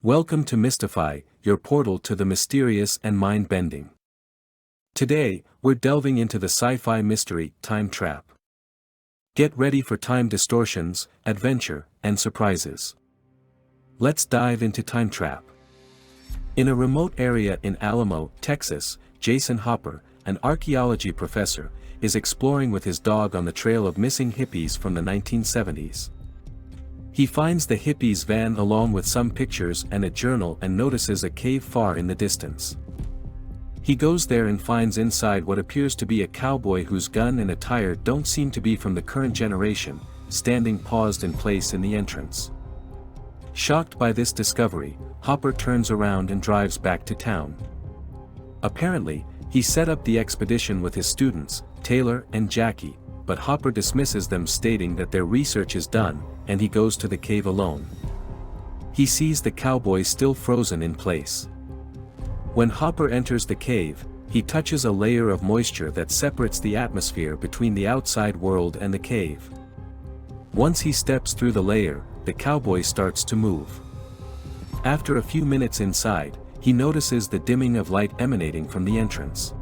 Welcome to Mysti-Fi, your portal to the mysterious and mind-bending. Today, we're delving into the sci-fi mystery, Time Trap. Get ready for time distortions, adventure, and surprises. Let's dive into Time Trap. In a remote area in Alamo, Texas, Jason Hopper, an archaeology professor, is exploring with his dog on the trail of missing hippies from the 1970s. He finds the hippies' van along with some pictures and a journal and notices a cave far in the distance. He goes there and finds inside what appears to be a cowboy whose gun and attire don't seem to be from the current generation, standing paused in place in the entrance. Shocked by this discovery, Hopper turns around and drives back to town. Apparently, he set up the expedition with his students, Taylor and Jackie, but Hopper dismisses them, stating that their research is done, and he goes to the cave alone. He sees the cowboy still frozen in place. When Hopper enters the cave, he touches a layer of moisture that separates the atmosphere between the outside world and the cave. Once he steps through the layer, the cowboy starts to move. After a few minutes inside, he notices the dimming of light emanating from the entrance.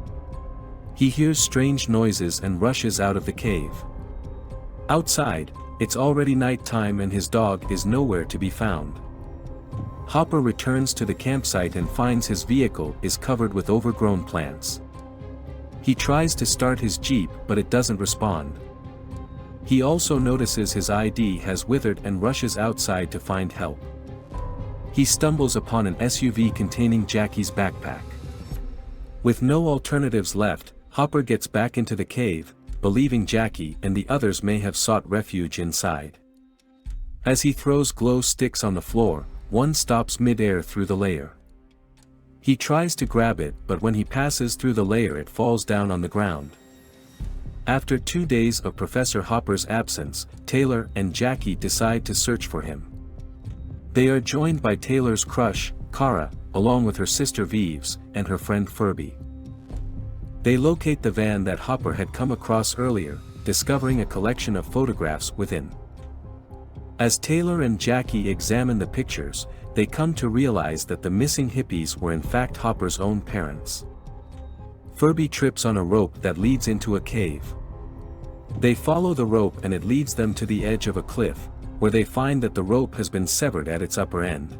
He hears strange noises and rushes out of the cave. Outside, it's already night time and his dog is nowhere to be found. Hopper returns to the campsite and finds his vehicle is covered with overgrown plants. He tries to start his Jeep but it doesn't respond. He also notices his ID has withered and rushes outside to find help. He stumbles upon an SUV containing Jackie's backpack. With no alternatives left, Hopper gets back into the cave, believing Jackie and the others may have sought refuge inside. As he throws glow sticks on the floor, one stops mid-air through the layer. He tries to grab it, but when he passes through the layer it falls down on the ground. After 2 days of Professor Hopper's absence, Taylor and Jackie decide to search for him. They are joined by Taylor's crush, Kara, along with her sister Vives, and her friend Furby. They locate the van that Hopper had come across earlier, discovering a collection of photographs within. As Taylor and Jackie examine the pictures, they come to realize that the missing hippies were in fact Hopper's own parents. Furby trips on a rope that leads into a cave. They follow the rope and it leads them to the edge of a cliff, where they find that the rope has been severed at its upper end.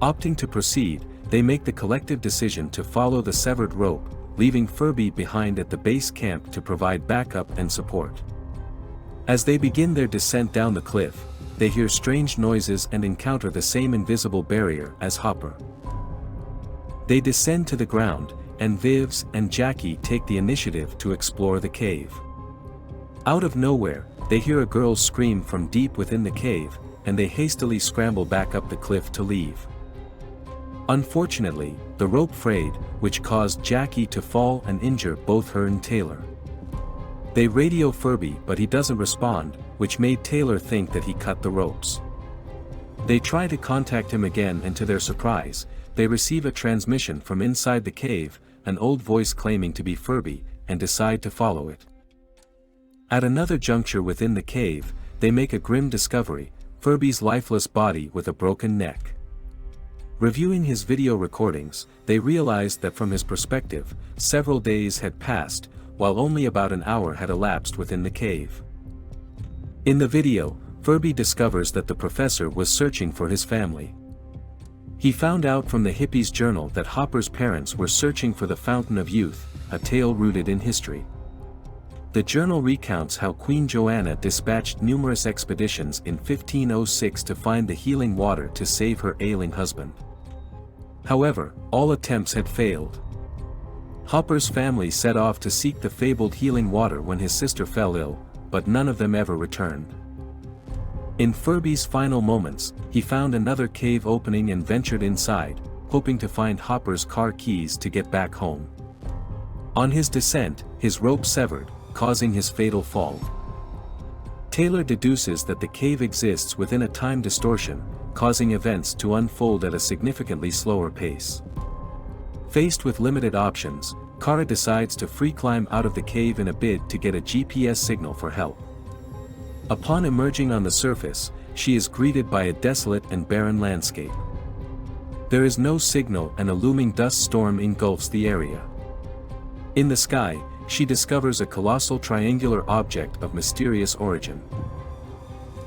Opting to proceed, they make the collective decision to follow the severed rope, leaving Furby behind at the base camp to provide backup and support. As they begin their descent down the cliff, they hear strange noises and encounter the same invisible barrier as Hopper. They descend to the ground, and Vives and Jackie take the initiative to explore the cave. Out of nowhere, they hear a girl scream from deep within the cave, and they hastily scramble back up the cliff to leave. Unfortunately, the rope frayed, which caused Jackie to fall and injure both her and Taylor. They radio Furby but he doesn't respond, which made Taylor think that he cut the ropes. They try to contact him again and to their surprise, they receive a transmission from inside the cave, an old voice claiming to be Furby, and decide to follow it. At another juncture within the cave, they make a grim discovery, Furby's lifeless body with a broken neck. Reviewing his video recordings, they realized that from his perspective, several days had passed, while only about an hour had elapsed within the cave. In the video, Furby discovers that the professor was searching for his family. He found out from the hippies' journal that Hopper's parents were searching for the Fountain of Youth, a tale rooted in history. The journal recounts how Queen Joanna dispatched numerous expeditions in 1506 to find the healing water to save her ailing husband. However, all attempts had failed. Hopper's family set off to seek the fabled healing water when his sister fell ill, but none of them ever returned. In Furby's final moments, he found another cave opening and ventured inside, hoping to find Hopper's car keys to get back home. On his descent, his rope severed, causing his fatal fall. Taylor deduces that the cave exists within a time distortion, causing events to unfold at a significantly slower pace. Faced with limited options, Kara decides to free climb out of the cave in a bid to get a GPS signal for help. Upon emerging on the surface, she is greeted by a desolate and barren landscape. There is no signal and a looming dust storm engulfs the area. In the sky, she discovers a colossal triangular object of mysterious origin.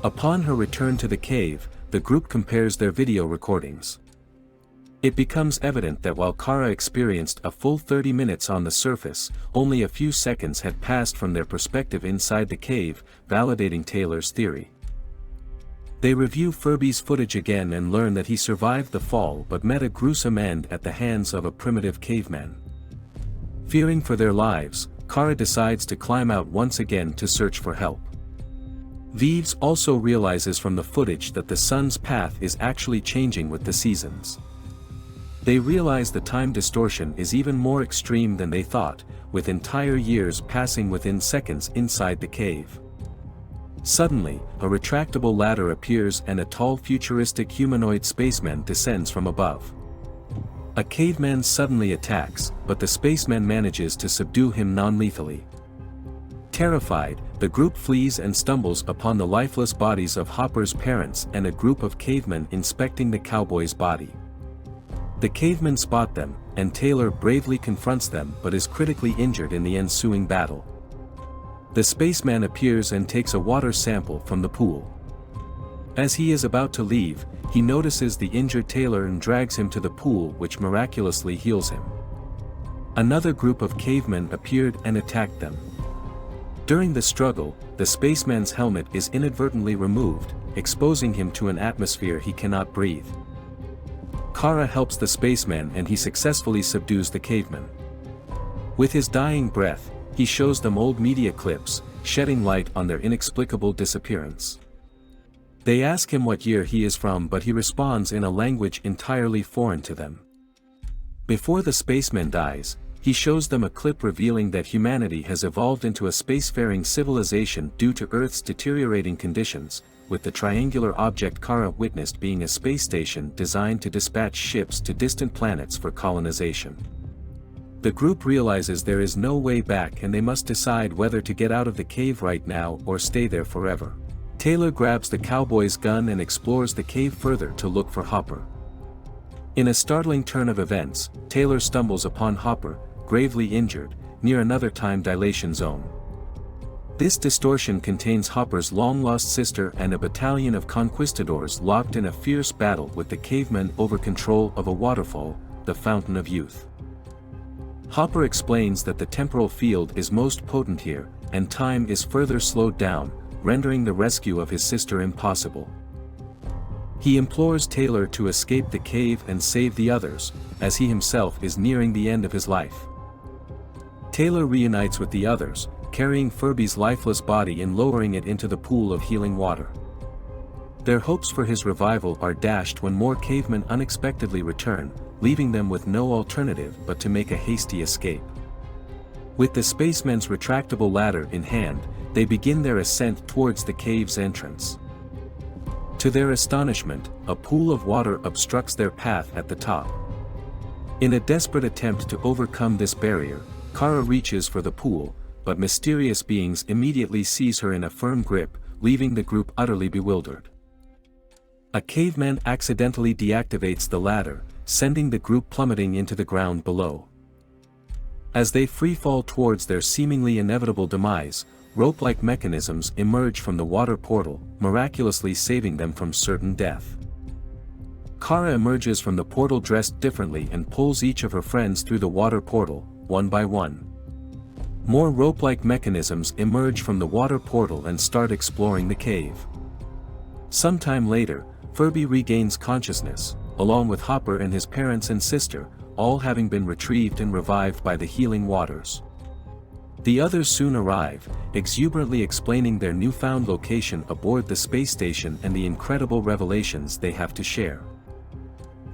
Upon her return to the cave, the group compares their video recordings. It becomes evident that while Kara experienced a full 30 minutes on the surface, only a few seconds had passed from their perspective inside the cave, validating Taylor's theory. They review Furby's footage again and learn that he survived the fall but met a gruesome end at the hands of a primitive caveman. Fearing for their lives, Kara decides to climb out once again to search for help. Vives also realizes from the footage that the sun's path is actually changing with the seasons. They realize the time distortion is even more extreme than they thought, with entire years passing within seconds inside the cave. Suddenly, a retractable ladder appears and a tall futuristic humanoid spaceman descends from above. A caveman suddenly attacks, but the spaceman manages to subdue him non-lethally. Terrified, the group flees and stumbles upon the lifeless bodies of Hopper's parents and a group of cavemen inspecting the cowboy's body. The cavemen spot them, and Taylor bravely confronts them but is critically injured in the ensuing battle. The spaceman appears and takes a water sample from the pool. As he is about to leave, he notices the injured Taylor and drags him to the pool, which miraculously heals him. Another group of cavemen appeared and attacked them. During the struggle, the spaceman's helmet is inadvertently removed, exposing him to an atmosphere he cannot breathe. Kara helps the spaceman and he successfully subdues the caveman. With his dying breath, he shows them old media clips, shedding light on their inexplicable disappearance. They ask him what year he is from, but he responds in a language entirely foreign to them. Before the spaceman dies, he shows them a clip revealing that humanity has evolved into a spacefaring civilization due to Earth's deteriorating conditions, with the triangular object Kara witnessed being a space station designed to dispatch ships to distant planets for colonization. The group realizes there is no way back and they must decide whether to get out of the cave right now or stay there forever. Taylor grabs the cowboy's gun and explores the cave further to look for Hopper. In a startling turn of events, Taylor stumbles upon Hopper, gravely injured, near another time dilation zone. This distortion contains Hopper's long-lost sister and a battalion of conquistadors locked in a fierce battle with the cavemen over control of a waterfall, the Fountain of Youth. Hopper explains that the temporal field is most potent here, and time is further slowed down, rendering the rescue of his sister impossible. He implores Taylor to escape the cave and save the others, as he himself is nearing the end of his life. Taylor reunites with the others, carrying Furby's lifeless body and lowering it into the pool of healing water. Their hopes for his revival are dashed when more cavemen unexpectedly return, leaving them with no alternative but to make a hasty escape. With the spaceman's retractable ladder in hand, they begin their ascent towards the cave's entrance. To their astonishment, a pool of water obstructs their path at the top. In a desperate attempt to overcome this barrier, Kara reaches for the pool, but mysterious beings immediately seize her in a firm grip, leaving the group utterly bewildered. A caveman accidentally deactivates the ladder, sending the group plummeting into the ground below. As they free-fall towards their seemingly inevitable demise, rope-like mechanisms emerge from the water portal, miraculously saving them from certain death. Kara emerges from the portal dressed differently and pulls each of her friends through the water portal, one by one. More rope-like mechanisms emerge from the water portal and start exploring the cave. Sometime later, Furby regains consciousness, along with Hopper and his parents and sister, all having been retrieved and revived by the healing waters. The others soon arrive, exuberantly explaining their newfound location aboard the space station and the incredible revelations they have to share.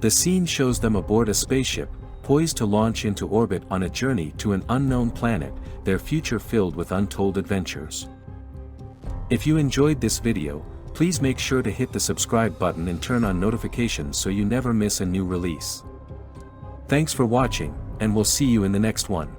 The scene shows them aboard a spaceship, poised to launch into orbit on a journey to an unknown planet, their future filled with untold adventures. If you enjoyed this video, please make sure to hit the subscribe button and turn on notifications so you never miss a new release. Thanks for watching, and we'll see you in the next one.